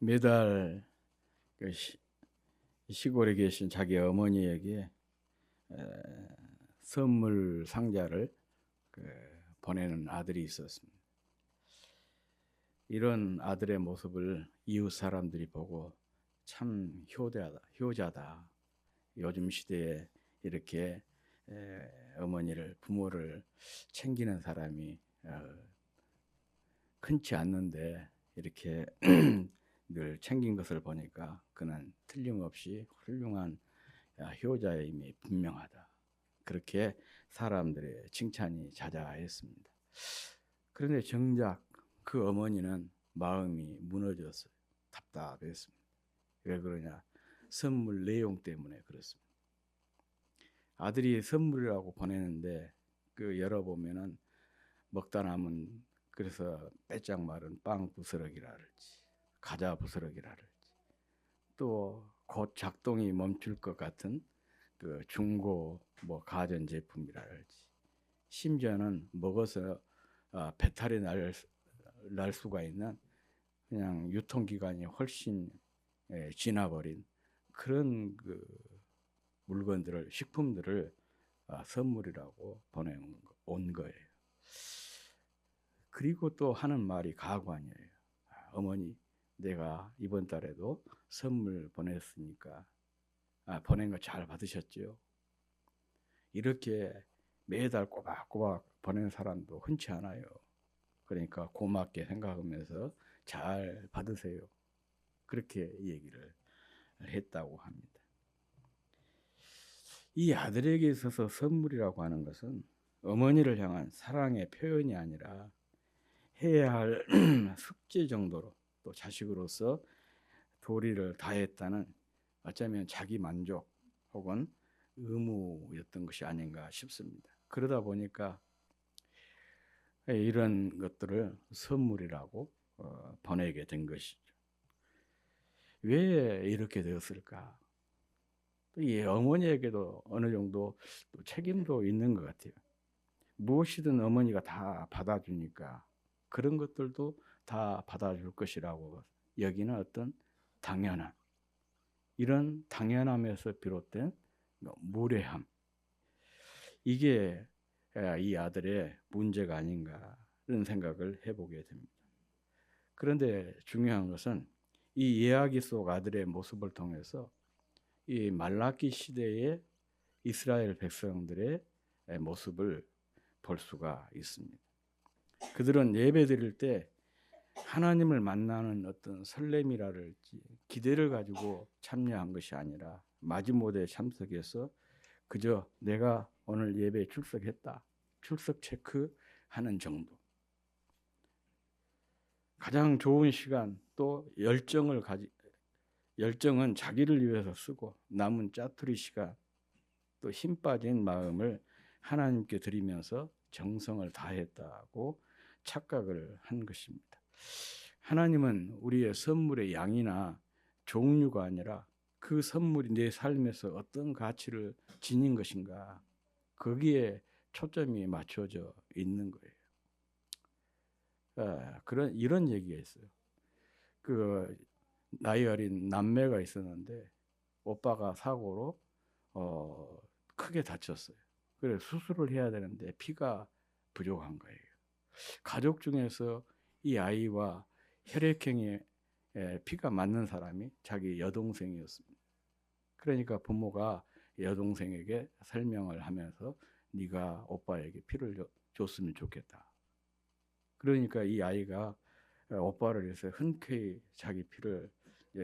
매달 시골에 계신 자기 어머니에게 선물 상자를 보내는 아들이 있었습니다. 이런 아들의 모습을 이웃 사람들이 보고 참 효자다. 요즘 시대에 이렇게 어머니를, 부모를 챙기는 사람이 흔치 않는데 이렇게 늘 챙긴 것을 보니까 그는 틀림없이 훌륭한 효자임이 분명하다. 그렇게 사람들의 칭찬이 자자했습니다. 그런데 정작 그 어머니는 마음이 무너졌어요. 답답했습니다. 왜 그러냐? 선물 내용 때문에 그렇습니다. 아들이 선물이라고 보내는데 그 열어보면은 먹다 남은, 그래서 빼짝 마른 빵 부스러기라든지 과자 부스러기라든지 또 곧 작동이 멈출 것 같은 그 중고 가전 제품이라든지 심지어는 먹어서 배탈이 날 수가 있는 그냥 유통기간이 훨씬 지나버린 그런 그 물건들을, 식품들을 선물이라고 보내온 거예요. 그리고 또 하는 말이 가관이에요. 어머니, 내가 이번 달에도 선물 보냈으니까 보낸 거 잘 받으셨죠? 이렇게 매달 꼬박꼬박 보내는 사람도 흔치 않아요. 그러니까 고맙게 생각하면서 잘 받으세요. 그렇게 얘기를 했다고 합니다. 이 아들에게 있어서 선물이라고 하는 것은 어머니를 향한 사랑의 표현이 아니라 해야 할 숙제 정도로, 또 자식으로서 도리를 다했다는, 어쩌면 자기 만족 혹은 의무였던 것이 아닌가 싶습니다. 그러다 보니까 이런 것들을 선물이라고 보내게 된 것이죠. 왜 이렇게 되었을까? 이 어머니에게도 어느 정도 또 책임도 있는 것 같아요. 무엇이든 어머니가 다 받아주니까 그런 것들도 다 받아줄 것이라고 여기는 어떤 당연함, 이런 당연함에서 비롯된 무례함, 이게 이 아들의 문제가 아닌가 이런 생각을 해보게 됩니다. 그런데 중요한 것은 이 이야기 속 아들의 모습을 통해서 이 말라기 시대의 이스라엘 백성들의 모습을 볼 수가 있습니다. 그들은 예배 드릴 때 하나님을 만나는 어떤 설렘이랄지 기대를 가지고 참여한 것이 아니라 마지못에 참석해서 그저 내가 오늘 예배에 출석했다, 출석 체크하는 정도. 가장 좋은 시간, 또 열정은 자기를 위해서 쓰고 남은 짜투리 시간, 또 힘 빠진 마음을 하나님께 드리면서 정성을 다했다고 착각을 한 것입니다. 하나님은 우리의 선물의 양이나 종류가 아니라 그 선물이 내 삶에서 어떤 가치를 지닌 것인가, 거기에 초점이 맞춰져 있는 거예요. 이런 얘기가 있어요. 그 나이 어린 남매가 있었는데 오빠가 사고로 크게 다쳤어요. 그래서 수술을 해야 되는데 피가 부족한 거예요. 가족 중에서 이 아이와 혈액형에 피가 맞는 사람이 자기 여동생이었습니다. 그러니까 부모가 여동생에게 설명을 하면서 네가 오빠에게 피를 줬으면 좋겠다. 그러니까 이 아이가 오빠를 위해서 흔쾌히 자기 피를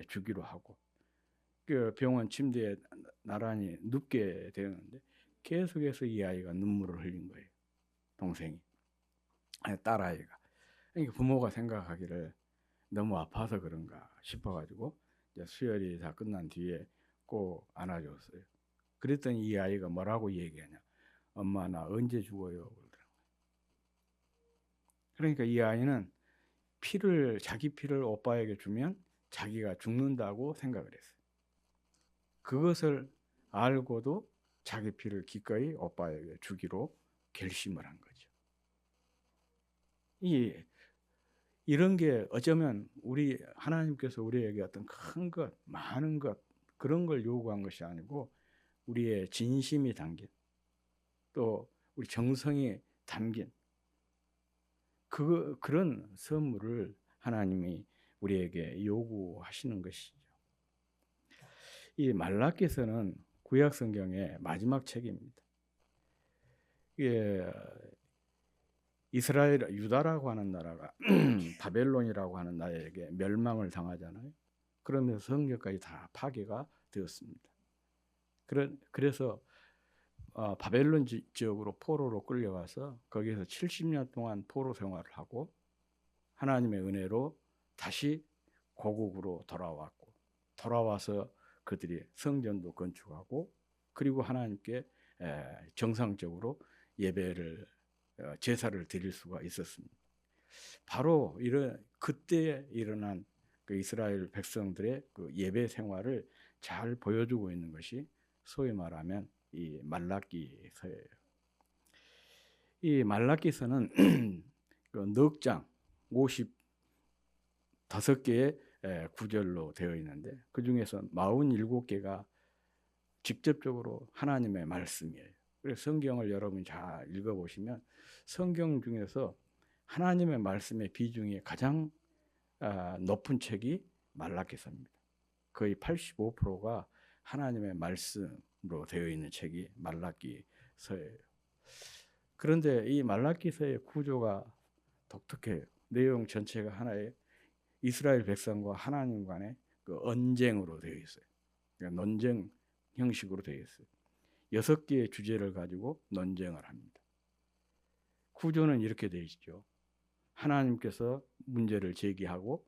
주기로 하고, 그 병원 침대에 나란히 눕게 되었는데 계속해서 이 아이가 눈물을 흘린 거예요. 동생이, 딸아이가. 그러니까 부모가 생각하기를 너무 아파서 그런가 싶어가지고 이제 수혈이 다 끝난 뒤에 꼭 안아줬어요. 그랬더니 이 아이가 뭐라고 얘기하냐? 엄마, 나 언제 죽어요? 그러더라고요. 그러니까 이 아이는 자기 피를 오빠에게 주면 자기가 죽는다고 생각을 했어요. 그것을 알고도 자기 피를 기꺼이 오빠에게 주기로 결심을 한 거죠. 이런 게 어쩌면 우리 하나님께서 우리에게 어떤 큰 것, 많은 것 그런 걸 요구한 것이 아니고 우리의 진심이 담긴 또 우리 정성이 담긴 그런 선물을 하나님이 우리에게 요구하시는 것이죠. 이 말라기서는 구약 성경의 마지막 책입니다. 이게 이스라엘, 유다라고 하는 나라가 바벨론이라고 하는 나라에게 멸망을 당하잖아요. 그러면서 성경까지 다 파괴가 되었습니다. 그래서 바벨론 지역으로 포로로 끌려가서 거기에서 70년 동안 포로 생활을 하고 하나님의 은혜로 다시 고국으로 돌아와서 그들이 성전도 건축하고 그리고 하나님께 정상적으로 예배를 제사를 드릴 수가 있었습니다. 바로 그때 일어난 그 이스라엘 백성들의 그 예배 생활을 잘 보여주고 있는 것이 소위 말하면 이 말라기서예요. 이 말라기서는 그 넉 장 55개의 구절로 되어 있는데 그 중에서 47개가 직접적으로 하나님의 말씀이에요. 그래서 성경을 여러분이 잘 읽어보시면 성경 중에서 하나님의 말씀의 비중이 가장 높은 책이 말라기서입니다. 거의 85%가 하나님의 말씀으로 되어 있는 책이 말라기서예요. 그런데 이 말라기서의 구조가 독특해요. 내용 전체가 하나의 이스라엘 백성과 하나님 간의 그 언쟁으로 되어 있어요. 그러니까 논쟁 형식으로 되어 있어요. 6개의 주제를 가지고 논쟁을 합니다. 구조는 이렇게 되어 있죠. 하나님께서 문제를 제기하고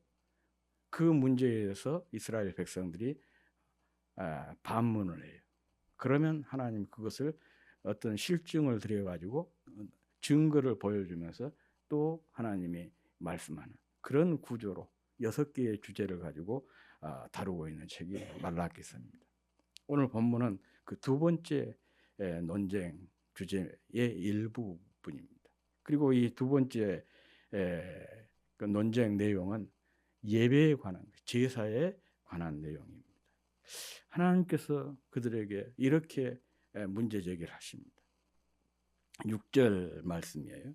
그 문제에 대해서 이스라엘 백성들이 반문을 해요. 그러면 하나님 그것을 어떤 실증을 들여가지고 증거를 보여주면서 또 하나님이 말씀하는 그런 구조로 6개의 주제를 가지고 다루고 있는 책이 말라기서입니다. 오늘 본문은 그 두 번째 논쟁 주제의 일부분입니다. 그리고 이 두 번째 그 논쟁 내용은 예배에 관한 제사에 관한 내용입니다. 하나님께서 그들에게 이렇게 문제 제기를 하십니다. 6절 말씀이에요.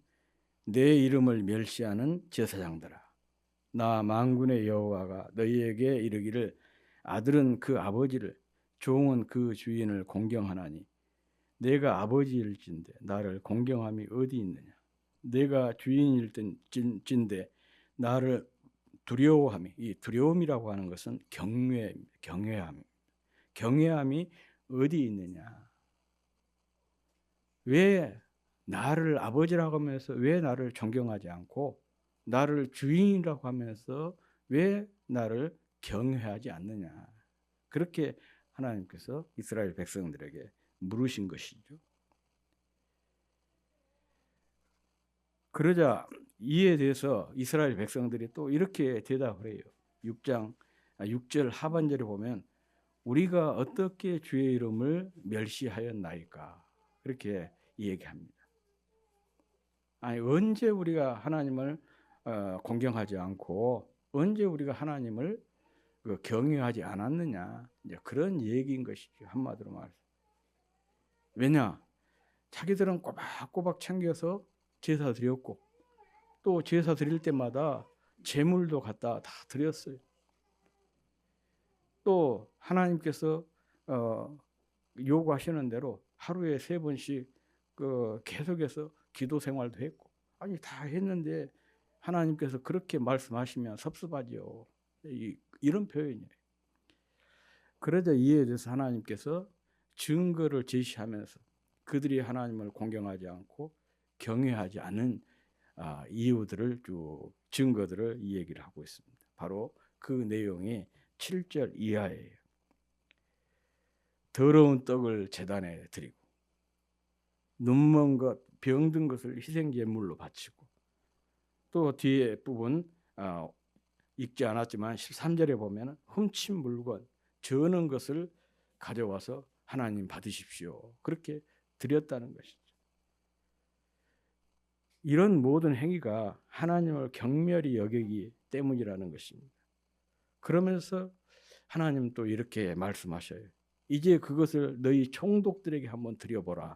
내 이름을 멸시하는 제사장들아, 나 만군의 여호와가 너희에게 이르기를 아들은 그 아버지를 종은 그 주인을 공경하나니 내가 아버지일진데 나를 공경함이 어디 있느냐. 내가 주인일진데 나를 두려워함이, 이 두려움이라고 하는 것은 경외함이 어디 있느냐. 왜 나를 아버지라고 하면서 왜 나를 존경하지 않고 나를 주인이라고 하면서 왜 나를 경외하지 않느냐. 그렇게 하나님께서 이스라엘 백성들에게 물으신 것이죠. 그러자 이에 대해서 이스라엘 백성들이 또 이렇게 대답을 해요. 6절 하반절에 보면 우리가 어떻게 주의 이름을 멸시하였나이까 그렇게 얘기합니다. 아니 언제 우리가 하나님을 공경하지 않고 언제 우리가 하나님을 경외하지 않았느냐, 이제 그런 얘기인 것이죠. 한마디로 말해서. 왜냐? 자기들은 꼬박꼬박 챙겨서 제사 드렸고 또 제사 드릴 때마다 제물도 갖다 다 드렸어요. 또 하나님께서 요구하시는 대로 하루에 3번씩 계속해서 기도 생활도 했고 아니 다 했는데 하나님께서 그렇게 말씀하시면 섭섭하지요. 이런 표현이에요. 그러자 이에 대해서 하나님께서 증거를 제시하면서 그들이 하나님을 공경하지 않고 경외하지 않은 이유들을 쭉 증거들을 이 얘기를 하고 있습니다. 바로 그 내용이 7절 이하예요. 더러운 떡을 제단에 드리고 눈먼 것, 병든 것을 희생제물로 바치고 또 뒤에 부분 읽지 않았지만 13절에 보면 훔친 물건, 저는 것을 가져와서 하나님 받으십시오. 그렇게 드렸다는 것이죠. 이런 모든 행위가 하나님을 경멸히 여기기 때문이라는 것입니다. 그러면서 하나님 또 이렇게 말씀하셔요. 이제 그것을 너희 총독들에게 한번 드려보라.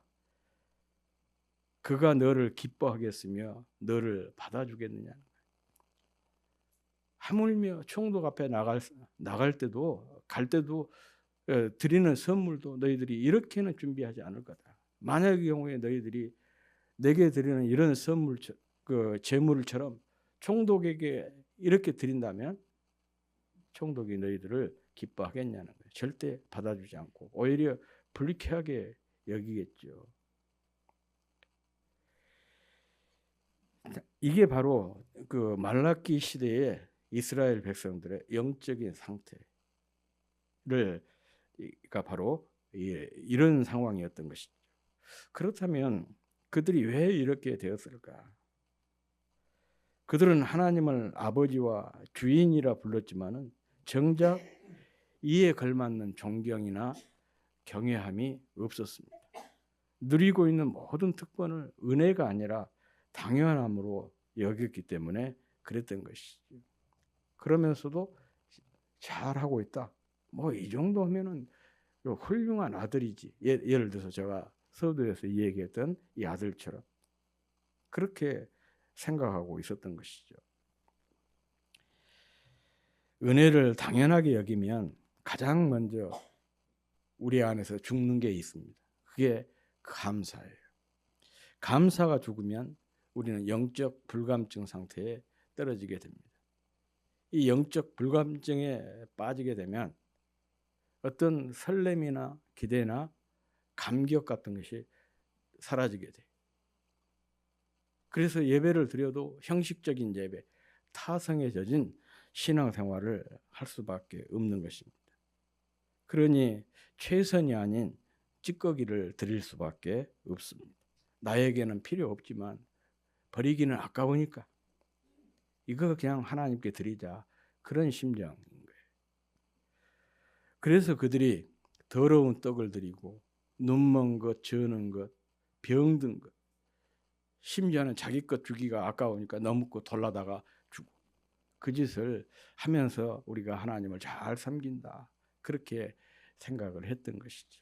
그가 너를 기뻐하겠으며 너를 받아주겠느냐. 하물며 총독 앞에 나갈 때도 갈 때도 드리는 선물도 너희들이 이렇게는 준비하지 않을 거다. 만약의 경우에 너희들이 내게 드리는 이런 선물, 그 재물처럼 총독에게 이렇게 드린다면 총독이 너희들을 기뻐하겠냐는 거예요. 절대 받아주지 않고 오히려 불쾌하게 여기겠죠. 이게 바로 그 말라기 시대의 이스라엘 백성들의 영적인 상태를 가 바로 이런 상황이었던 것이죠. 그렇다면 그들이 왜 이렇게 되었을까? 그들은 하나님을 아버지와 주인이라 불렀지만은 정작 이에 걸맞는 존경이나 경외함이 없었습니다. 누리고 있는 모든 특권을 은혜가 아니라 당연함으로 여겼기 때문에 그랬던 것이죠. 그러면서도 잘하고 있다. 뭐 이 정도면은 훌륭한 아들이지. 예를 들어서 제가 서두에서 얘기했던 이 아들처럼 그렇게 생각하고 있었던 것이죠. 은혜를 당연하게 여기면 가장 먼저 우리 안에서 죽는 게 있습니다. 그게 감사예요. 감사가 죽으면 우리는 영적 불감증 상태에 떨어지게 됩니다. 이 영적 불감증에 빠지게 되면 어떤 설렘이나 기대나 감격 같은 것이 사라지게 돼요. 그래서 예배를 드려도 형식적인 예배, 타성에 젖은 신앙생활을 할 수밖에 없는 것입니다. 그러니 최선이 아닌 찌꺼기를 드릴 수밖에 없습니다. 나에게는 필요 없지만 버리기는 아까우니까 이거 그냥 하나님께 드리자, 그런 심정인 거예요. 그래서 그들이 더러운 떡을 드리고 눈먼 것, 저는 것, 병든 것, 심지어는 자기 것 주기가 아까우니까 너묻고 돌라다가 주고, 그 짓을 하면서 우리가 하나님을 잘 섬긴다, 그렇게 생각을 했던 것이죠.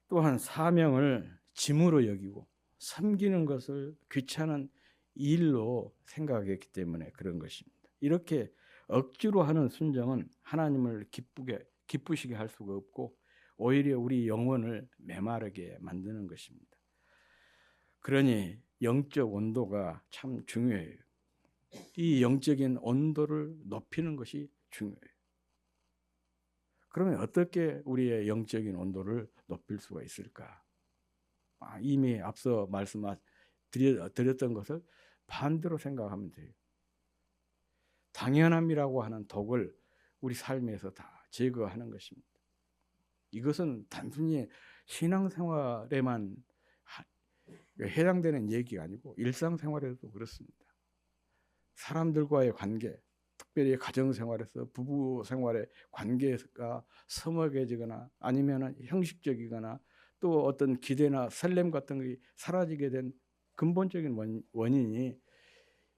또한 사명을 짐으로 여기고 섬기는 것을 귀찮은 일로 생각했기 때문에 그런 것입니다. 이렇게 억지로 하는 순종은 하나님을 기쁘시게 할 수가 없고 오히려 우리 영혼을 메마르게 만드는 것입니다. 그러니 영적 온도가 참 중요해요. 이 영적인 온도를 높이는 것이 중요해요. 그러면 어떻게 우리의 영적인 온도를 높일 수가 있을까? 이미 앞서 말씀드렸던 것을 반대로 생각하면 돼요. 당연함이라고 하는 독을 우리 삶에서 다 제거하는 것입니다. 이것은 단순히 신앙생활에만 해당되는 얘기가 아니고 일상생활에도 그렇습니다. 사람들과의 관계, 특별히 가정생활에서 부부생활의 관계가 서먹해지거나 아니면 형식적이거나 또 어떤 기대나 설렘 같은 것이 사라지게 된 근본적인 원인이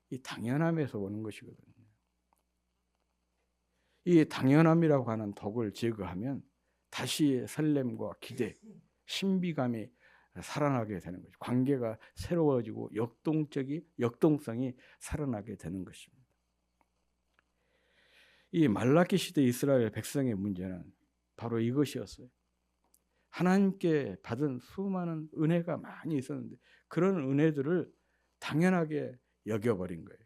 이 당연함에서 오는 것이거든요. 이 당연함이라고 하는 독을 제거하면 다시 설렘과 기대, 신비감이 살아나게 되는 거죠. 관계가 새로워지고 역동성이 살아나게 되는 것입니다. 이 말라기 시대 이스라엘 백성의 문제는 바로 이것이었어요. 하나님께 받은 수많은 은혜가 많이 있었는데 그런 은혜들을 당연하게 여겨버린 거예요.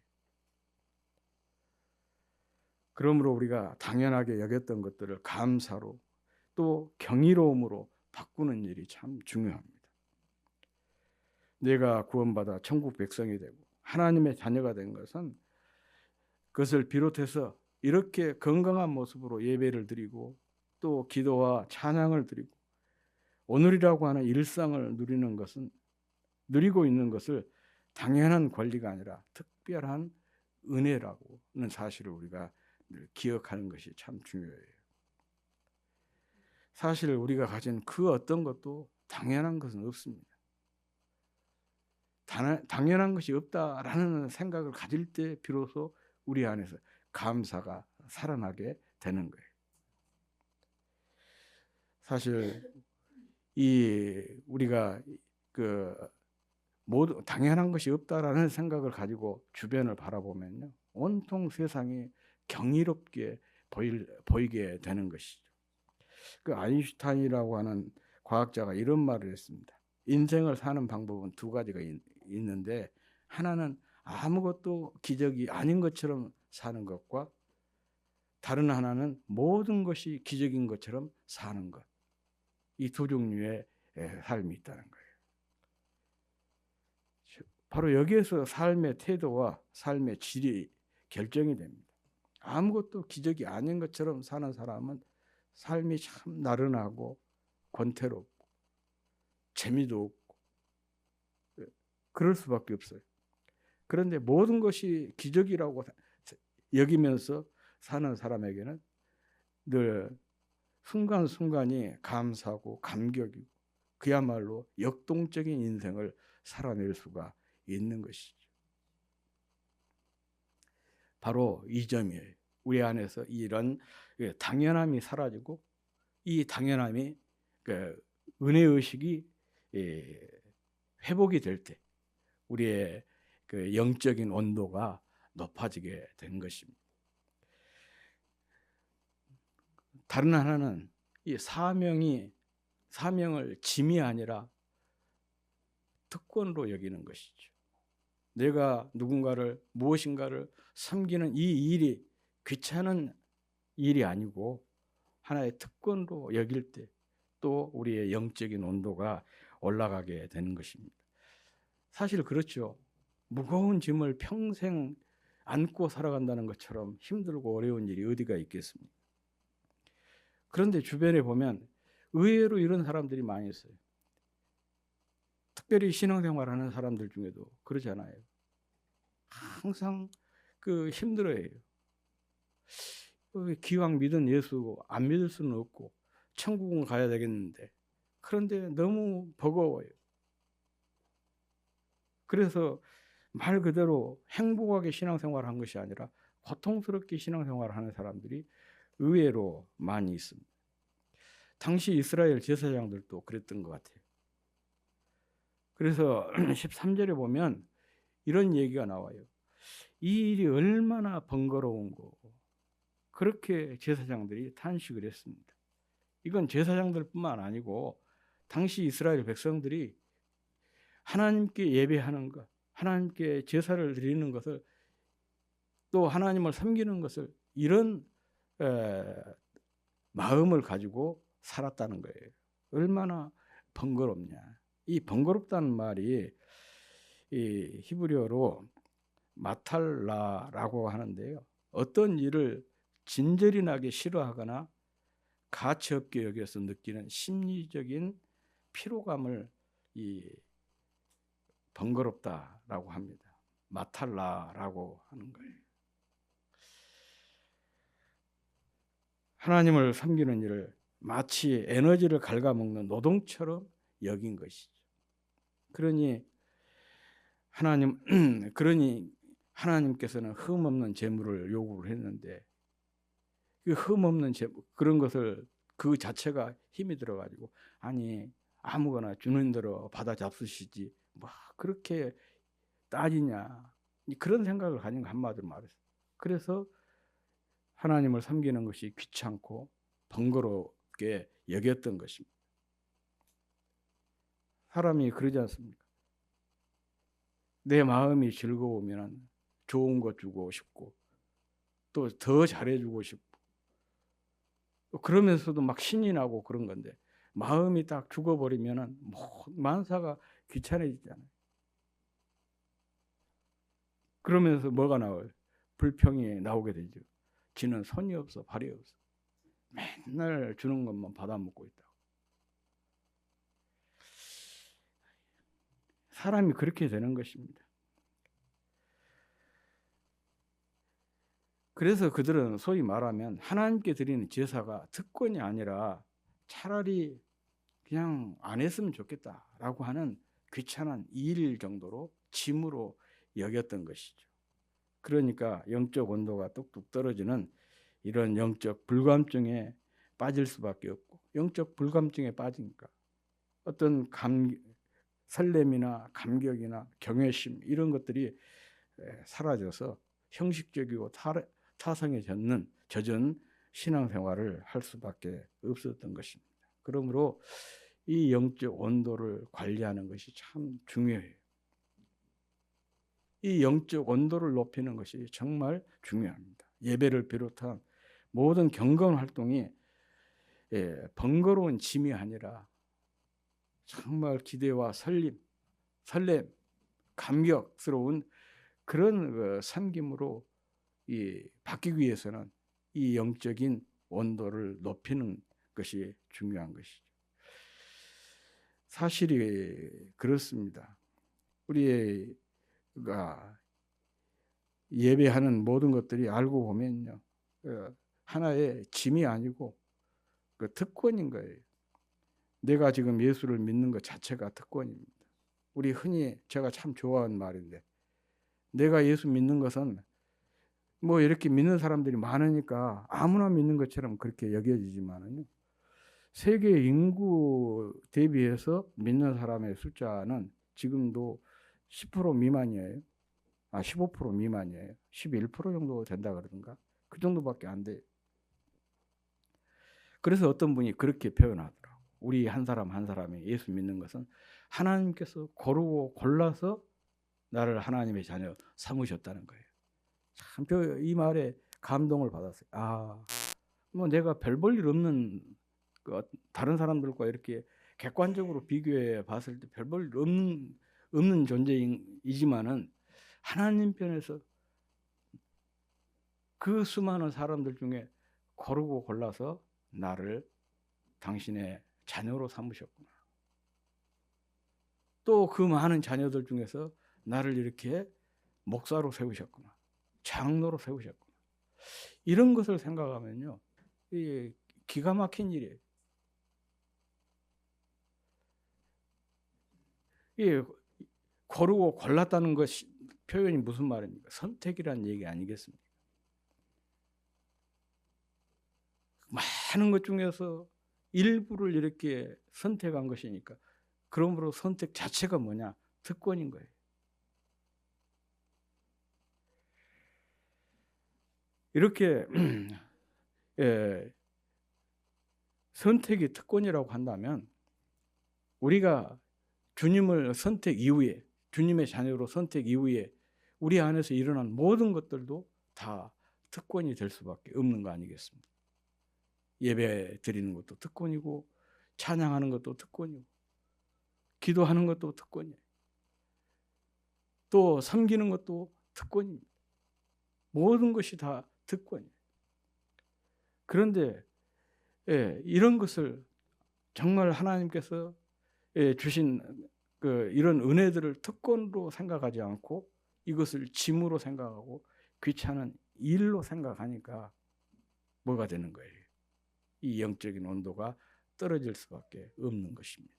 그러므로 우리가 당연하게 여겼던 것들을 감사로 또 경이로움으로 바꾸는 일이 참 중요합니다. 내가 구원받아 천국 백성이 되고 하나님의 자녀가 된 것은 그것을 비롯해서 이렇게 건강한 모습으로 예배를 드리고 또 기도와 찬양을 드리고 오늘이라고 하는 일상을 누리고 있는 것을 당연한 권리가 아니라 특별한 은혜라고는 사실을 우리가 늘 기억하는 것이 참 중요해요. 사실 우리가 가진 그 어떤 것도 당연한 것은 없습니다. 당연한 것이 없다라는 생각을 가질 때 비로소 우리 안에서 감사가 살아나게 되는 거예요. 사실 우리가 모두 당연한 것이 없다라는 생각을 가지고 주변을 바라보면요, 온통 세상이 경이롭게 보이게 되는 것이죠. 아인슈타인이라고 하는 과학자가 이런 말을 했습니다. 인생을 사는 방법은 두 가지가 있는데, 하나는 아무것도 기적이 아닌 것처럼 사는 것과, 다른 하나는 모든 것이 기적인 것처럼 사는 것. 이 두 종류의 삶이 있다는 거예요. 바로 여기에서 삶의 태도와 삶의 질이 결정이 됩니다. 아무것도 기적이 아닌 것처럼 사는 사람은 삶이 참 나른하고 권태롭고 재미도 없고 그럴 수밖에 없어요. 그런데 모든 것이 기적이라고 여기면서 사는 사람에게는 늘 순간순간이 감사하고 감격이고 그야말로 역동적인 인생을 살아낼 수가 있는 것이죠. 바로 이 점이에요. 우리 안에서 이런 당연함이 사라지고 이 당연함이 은혜의식이 회복이 될 때 우리의 영적인 온도가 높아지게 된 것입니다. 다른 하나는 이 사명을 짐이 아니라 특권으로 여기는 것이죠. 내가 무엇인가를 섬기는 이 일이 귀찮은 일이 아니고 하나의 특권으로 여길 때 또 우리의 영적인 온도가 올라가게 되는 것입니다. 사실 그렇죠. 무거운 짐을 평생 안고 살아간다는 것처럼 힘들고 어려운 일이 어디가 있겠습니까? 그런데 주변에 보면 의외로 이런 사람들이 많이 있어요. 특별히 신앙생활하는 사람들 중에도 그러잖아요. 항상 힘들어해요. 기왕 믿은 예수 안 믿을 수는 없고 천국은 가야 되겠는데 그런데 너무 버거워요. 그래서 말 그대로 행복하게 신앙생활을 한 것이 아니라 고통스럽게 신앙생활을 하는 사람들이 의외로 많이 있습니다. 당시 이스라엘 제사장들도 그랬던 것 같아요. 그래서 13절에 보면 이런 얘기가 나와요. 이 일이 얼마나 번거로운 거. 그렇게 제사장들이 탄식을 했습니다. 이건 제사장들뿐만 아니고 당시 이스라엘 백성들이 하나님께 예배하는 것, 하나님께 제사를 드리는 것을 또 하나님을 섬기는 것을 이런 마음을 가지고 살았다는 거예요. 얼마나 번거롭냐. 이 번거롭다는 말이 이 히브리어로 마탈라라고 하는데요. 어떤 일을 진절이 나게 싫어하거나 가치 없게 여겨서 느끼는 심리적인 피로감을 번거롭다라고 합니다. 마탈라라고 하는 거예요. 하나님을 섬기는 일을 마치 에너지를 갉아먹는 노동처럼 여긴 것이죠. 그러니 하나님께서는 흠없는 제물을 요구를 했는데 그 흠없는 제물 그런 것을 그 자체가 힘이 들어가지고 아니 아무거나 주는 대로 받아 잡수시지 뭐 그렇게 따지냐 그런 생각을 가진 거 한마디로 말했어요. 그래서 하나님을 섬기는 것이 귀찮고 번거롭게 여겼던 것입니다. 사람이 그러지 않습니까? 내 마음이 즐거우면 좋은 것 주고 싶고 또 더 잘해주고 싶고 그러면서도 막 신이 나고 그런 건데 마음이 딱 죽어버리면 만사가 귀찮아지잖아요. 그러면서 뭐가 나와요? 불평이 나오게 되죠. 지는 손이 없어 발이 없어. 맨날 주는 것만 받아먹고 있다고. 사람이 그렇게 되는 것입니다. 그래서 그들은 소위 말하면 하나님께 드리는 제사가 특권이 아니라 차라리 그냥 안 했으면 좋겠다라고 하는 귀찮은 일 정도로 짐으로 여겼던 것이죠. 그러니까 영적 온도가 뚝뚝 떨어지는 이런 영적 불감증에 빠질 수밖에 없고, 영적 불감증에 빠지니까 어떤 설렘이나 감격이나 경외심 이런 것들이 사라져서 형식적이고 타성에 젖은 신앙생활을 할 수밖에 없었던 것입니다. 그러므로 이 영적 온도를 관리하는 것이 참 중요해요. 이 영적 온도를 높이는 것이 정말 중요합니다. 예배를 비롯한 모든 경건 활동이 번거로운 짐이 아니라 정말 기대와 설렘, 감격스러운 그런 섬김으로 바뀌기 위해서는 이 영적인 온도를 높이는 것이 중요한 것이죠. 사실이 그렇습니다. 우리가 예배하는 모든 것들이 알고 보면요, 하나의 짐이 아니고 그 특권인 거예요. 내가 지금 예수를 믿는 것 자체가 특권입니다. 우리 흔히 제가 참 좋아하는 말인데, 내가 예수 믿는 것은 뭐 이렇게 믿는 사람들이 많으니까 아무나 믿는 것처럼 그렇게 여겨지지만은요, 세계 인구 대비해서 믿는 사람의 숫자는 지금도 10% 미만이에요. 15% 미만이에요. 11% 정도 된다 그러던가. 그 정도밖에 안 돼요. 그래서 어떤 분이 그렇게 표현하더라고요. 우리 한 사람 한 사람이 예수 믿는 것은 하나님께서 고르고 골라서 나를 하나님의 자녀 삼으셨다는 거예요. 참 이 말에 감동을 받았어요. 뭐 내가 별 볼 일 없는 다른 사람들과 이렇게 객관적으로 비교해 봤을 때 별 볼 일 없는 존재이지만은 하나님 편에서 그 수많은 사람들 중에 고르고 골라서 나를 당신의 자녀로 삼으셨구나. 또 그 많은 자녀들 중에서 나를 이렇게 목사로 세우셨구나. 장로로 세우셨구나. 이런 것을 생각하면요, 이게 기가 막힌 일이에요. 이게 고르고 골랐다는 것이 표현이 무슨 말입니까? 선택이라는 얘기 아니겠습니까? 많은 것 중에서 일부를 이렇게 선택한 것이니까, 그러므로 선택 자체가 뭐냐? 특권인 거예요. 이렇게 선택이 특권이라고 한다면, 우리가 주님을 선택 이후에, 주님의 자녀로 선택 이후에 우리 안에서 일어난 모든 것들도 다 특권이 될 수밖에 없는 거 아니겠습니까? 예배 드리는 것도 특권이고, 찬양하는 것도 특권이고, 기도하는 것도 특권이에요. 또 섬기는 것도 특권입니다. 모든 것이 다 특권이에요. 그런데 이런 것을 정말 하나님께서 주신 이런 은혜들을 특권으로 생각하지 않고 이것을 짐으로 생각하고 귀찮은 일로 생각하니까 뭐가 되는 거예요? 이 영적인 온도가 떨어질 수밖에 없는 것입니다.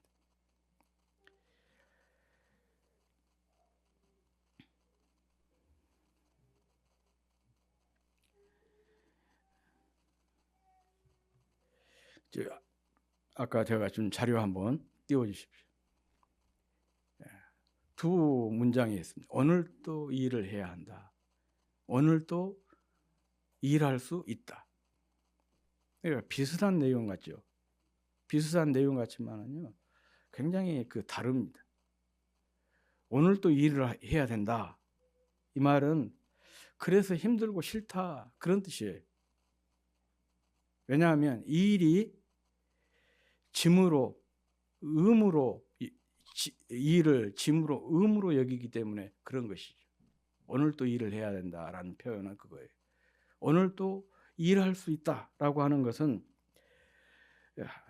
아까 제가 준 자료 한번 띄워주십시오. 두 문장이 있습니다. 오늘도 일을 해야 한다. 오늘도 일할 수 있다. 그러니까 비슷한 내용 같죠. 비슷한 내용 같지만은요, 굉장히 다릅니다. 오늘도 일을 해야 된다. 이 말은 그래서 힘들고 싫다 그런 뜻이에요. 왜냐하면 이 일이 짐으로, 의무로, 일을 짐으로, 의무로 여기기 때문에 그런 것이죠. 오늘도 일을 해야 된다라는 표현은 그거예요. 오늘도 일할 수 있다라고 하는 것은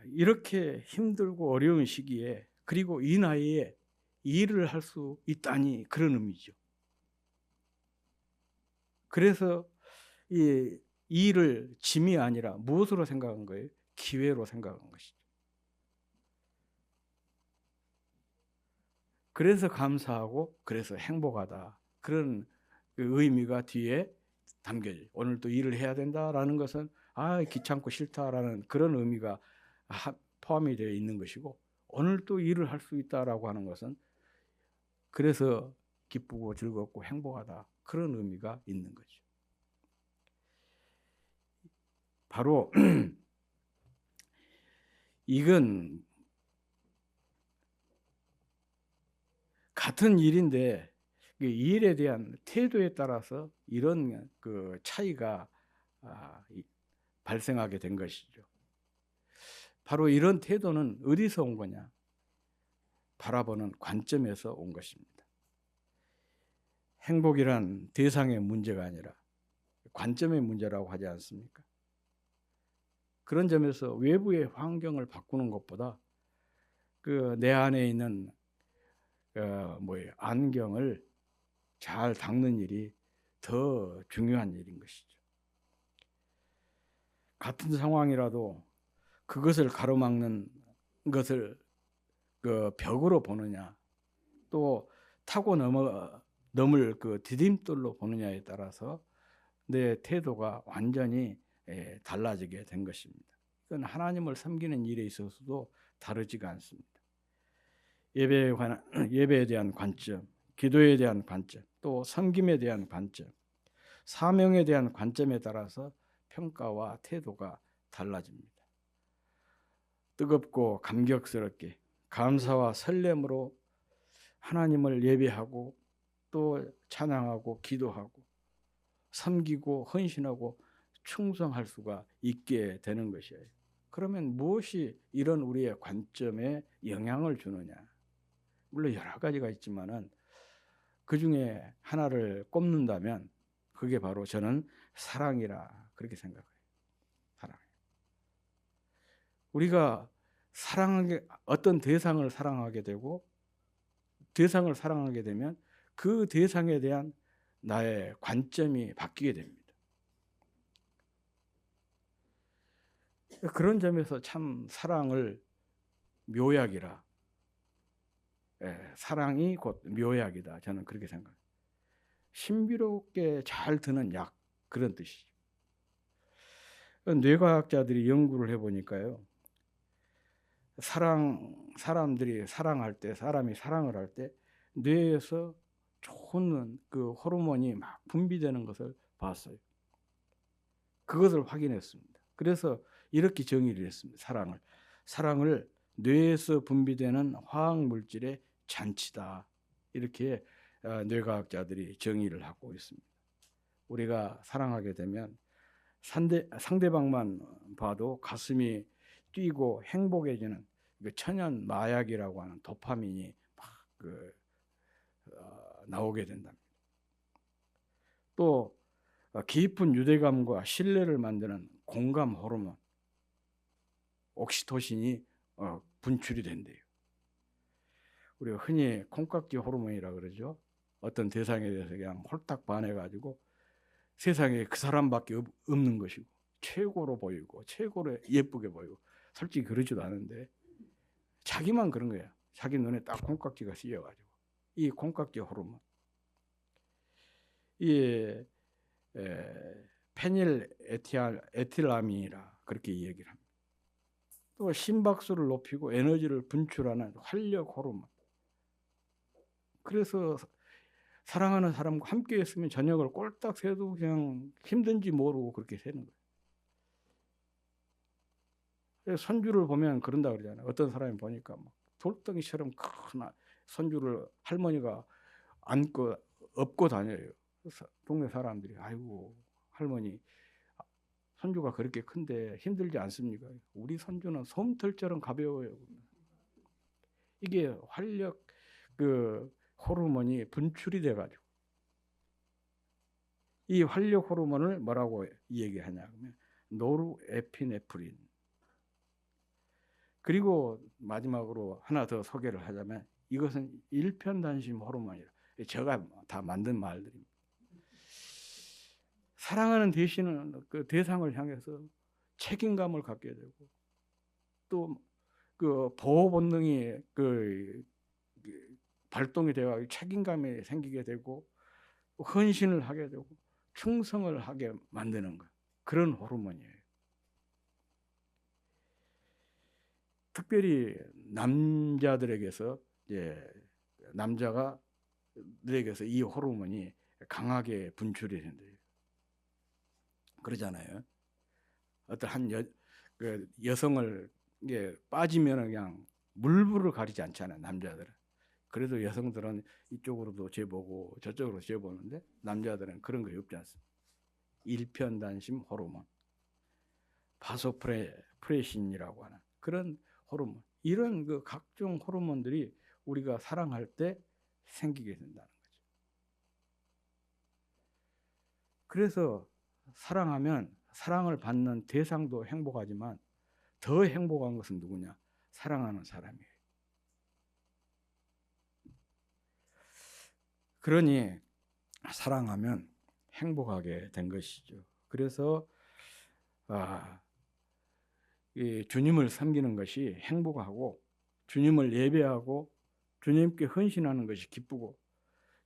이렇게 힘들고 어려운 시기에, 그리고 이 나이에 일을 할 수 있다니, 그런 의미죠. 그래서 이 일을 짐이 아니라 무엇으로 생각한 거예요? 기회로 생각한 것이죠. 그래서 감사하고 그래서 행복하다. 그런 그 의미가 뒤에 담겨져요. 오늘 또 일을 해야 된다라는 것은 귀찮고 싫다라는 그런 의미가 포함이 되어 있는 것이고, 오늘 또 일을 할 수 있다라고 하는 것은 그래서 기쁘고 즐겁고 행복하다. 그런 의미가 있는 거죠. 바로 이건 같은 일인데 이 일에 대한 태도에 따라서 이런 그 차이가 발생하게 된 것이죠. 바로 이런 태도는 어디서 온 거냐? 바라보는 관점에서 온 것입니다. 행복이란 대상의 문제가 아니라 관점의 문제라고 하지 않습니까? 그런 점에서 외부의 환경을 바꾸는 것보다 그 내 안에 있는 안경을 잘 닦는 일이 더 중요한 일인 것이죠. 같은 상황이라도 그것을 가로막는 것을 그 벽으로 보느냐, 또 타고 넘을 그 디딤돌로 보느냐에 따라서 내 태도가 완전히 달라지게 된 것입니다. 이건 하나님을 섬기는 일에 있어서도 다르지가 않습니다. 예배에 대한 관점, 기도에 대한 관점, 또 섬김에 대한 관점, 사명에 대한 관점에 따라서 평가와 태도가 달라집니다. 뜨겁고 감격스럽게 감사와 설렘으로 하나님을 예배하고 또 찬양하고 기도하고 섬기고 헌신하고 충성할 수가 있게 되는 것이에요. 그러면 무엇이 이런 우리의 관점에 영향을 주느냐? 물론 여러 가지가 있지만은 그 중에 하나를 꼽는다면 그게 바로 저는 사랑이라 그렇게 생각해요. 사랑. 우리가 어떤 대상을 사랑하게 되고 대상을 사랑하게 되면 그 대상에 대한 나의 관점이 바뀌게 됩니다. 그런 점에서 참 사랑을 묘약이라, 사랑이 곧 묘약이다. 저는 그렇게 생각해요. 신비롭게 잘 드는 약, 그런 뜻이죠. 뇌과학자들이 연구를 해보니까요, 사람들이 사랑할 때, 사람이 사랑을 할 때 뇌에서 좋은 그 호르몬이 막 분비되는 것을 봤어요. 그것을 확인했습니다. 그래서 이렇게 정의를 했습니다. 사랑을 뇌에서 분비되는 화학 물질의 잔치다. 이렇게 뇌과학자들이 정의를 하고 있습니다. 우리가 사랑하게 되면 상대방만 봐도 가슴이 뛰고 행복해지는 천연 마약이라고 하는 도파민이 막 나오게 된답니다. 또 깊은 유대감과 신뢰를 만드는 공감 호르몬 옥시토신이 분출이 된대요. 우리가 흔히 콩깍지 호르몬이라 그러죠. 어떤 대상에 대해서 그냥 홀딱 반해가지고 세상에 그 사람밖에 없는 것이고 최고로 보이고 최고로 예쁘게 보이고, 솔직히 그러지도 않은데 자기만 그런 거야. 자기 눈에 딱 콩깍지가 씌어가지고. 이 콩깍지 호르몬, 이 페닐 에틸아민이라 그렇게 얘기를 합니다. 또 심박수를 높이고 에너지를 분출하는 활력 호르몬. 그래서 사랑하는 사람과 함께 있으면 저녁을 꼴딱 새도 그냥 힘든지 모르고 그렇게 새는 거예요. 손주를 보면 그런다 그러잖아요. 어떤 사람이 보니까 막 돌덩이처럼 큰 손주를 할머니가 안고 업고 다녀요. 동네 사람들이 아이고 할머니 손주가 그렇게 큰데 힘들지 않습니까? 우리 손주는 솜털처럼 가벼워요. 이게 활력 호르몬이 분출이 돼가지고, 이 활력 호르몬을 뭐라고 얘기하냐 하면 노르에피네프린. 그리고 마지막으로 하나 더 소개를 하자면 이것은 일편단심 호르몬이라, 제가 다 만든 말들입니다. 사랑하는 대신은 그 대상을 향해서 책임감을 갖게 되고, 또 그 보호 본능이 발동이 되어 책임감이 생기게 되고 헌신을 하게 되고 충성을 하게 만드는 것, 그런 호르몬이에요. 특별히 남자들에게서 남자가들에게서 이 호르몬이 강하게 분출이 된대요. 그러잖아요. 어떤 한 여성을 빠지면 그냥 물불을 가리지 않잖아요, 남자들은. 그래도 여성들은 이쪽으로도 재보고 저쪽으로 재보는데 남자들은 그런 거 없지 않습니까? 일편단심 호르몬, 바소프레신이라고 하는 그런 호르몬, 이런 그 각종 호르몬들이 우리가 사랑할 때 생기게 된다는 거죠. 그래서 사랑하면 사랑을 받는 대상도 행복하지만 더 행복한 것은 누구냐? 사랑하는 사람이에요. 그러니 사랑하면 행복하게 된 것이죠. 그래서 이 주님을 섬기는 것이 행복하고, 주님을 예배하고 주님께 헌신하는 것이 기쁘고,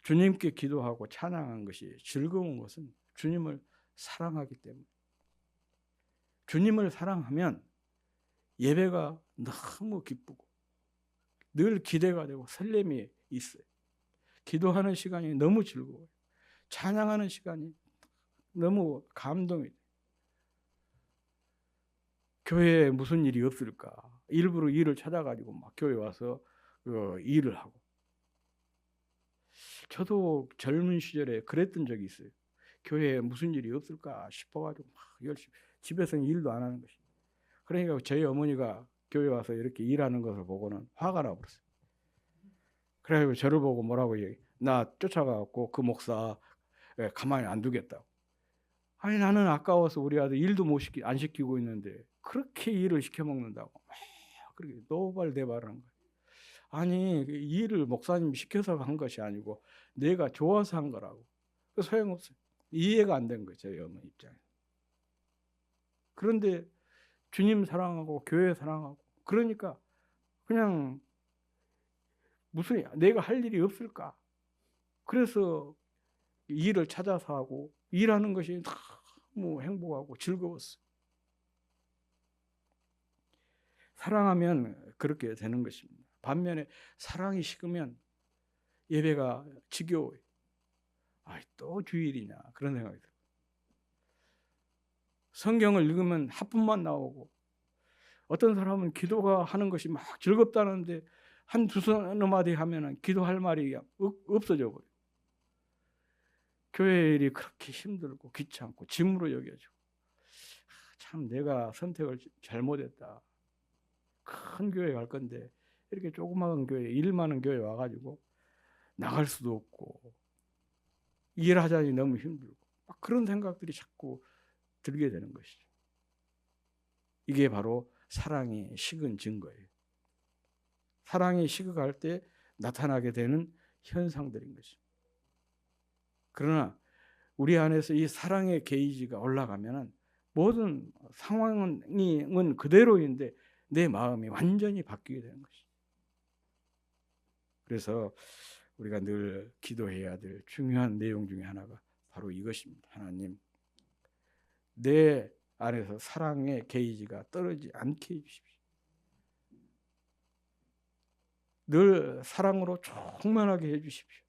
주님께 기도하고 찬양하는 것이 즐거운 것은 주님을 사랑하기 때문에. 주님을 사랑하면 예배가 너무 기쁘고 늘 기대가 되고 설렘이 있어요. 기도하는 시간이 너무 즐거워요. 찬양하는 시간이 너무 감동이 돼요. 교회에 무슨 일이 없을까? 일부러 일을 찾아가지고 막 교회 와서 일을 하고. 저도 젊은 시절에 그랬던 적이 있어요. 교회에 무슨 일이 없을까 싶어가지고 막 열심히, 집에서는 일도 안 하는 것이. 그러니까 저희 어머니가 교회 와서 이렇게 일하는 것을 보고는 화가 나버렸어요. 그래가지고 저를 보고 뭐라고 얘기해. 나 쫓아가갖고 그 목사 가만히 안 두겠다고. 아니, 나는 아까워서 우리 아들 일도 안 시키고 있는데 그렇게 일을 시켜 먹는다고 그렇게 노발대발하는 거예요. 아니, 일을 목사님 시켜서 한 것이 아니고 내가 좋아서 한 거라고. 소용없어요. 이해가 안 된 거예요, 저희 어머니 입장에. 그런데 주님 사랑하고 교회 사랑하고 그러니까 그냥 무슨 내가 할 일이 없을까? 그래서 일을 찾아서 하고 일하는 것이 너무 행복하고 즐거웠어요. 사랑하면 그렇게 되는 것입니다. 반면에 사랑이 식으면 예배가 지겨워요. 또 주일이냐 그런 생각이 들어요. 성경을 읽으면 하품만 나오고, 어떤 사람은 기도가 하는 것이 막 즐겁다는데 한 두서너 마디 하면은 기도할 말이 없어져 버려요. 교회 일이 그렇게 힘들고 귀찮고 짐으로 여겨지고, 참 내가 선택을 잘못했다. 큰 교회 갈 건데 이렇게 조그마한 교회, 일 많은 교회 와가지고 나갈 수도 없고 일하자니 너무 힘들고 막 그런 생각들이 자꾸 들게 되는 것이죠. 이게 바로 사랑이 식은 증거예요. 사랑이 식어갈 때 나타나게 되는 현상들인 것입니다. 그러나 우리 안에서 이 사랑의 게이지가 올라가면 모든 상황은 그대로인데 내 마음이 완전히 바뀌게 되는 것이죠. 그래서 우리가 늘 기도해야 될 중요한 내용 중에 하나가 바로 이것입니다. 하나님, 내 안에서 사랑의 게이지가 떨어지지 않게 해주십시오. 늘 사랑으로 충만하게 해주십시오.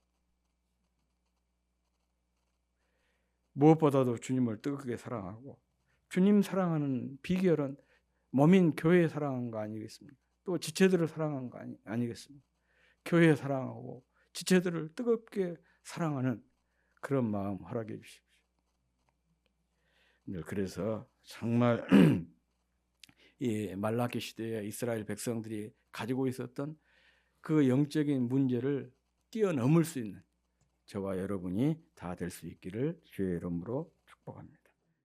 무엇보다도 주님을 뜨겁게 사랑하고, 주님 사랑하는 비결은 몸인 교회 사랑한 거 아니겠습니까? 또 지체들을 사랑한 거 아니겠습니까? 교회 사랑하고 지체들을 뜨겁게 사랑하는 그런 마음 허락해 주십시오. 그래서 정말 이 말라기 시대에 이스라엘 백성들이 가지고 있었던 그 영적인 문제를 뛰어넘을 수 있는 저와 여러분이 다 될 수 있기를 주의 이름으로 축복합니다.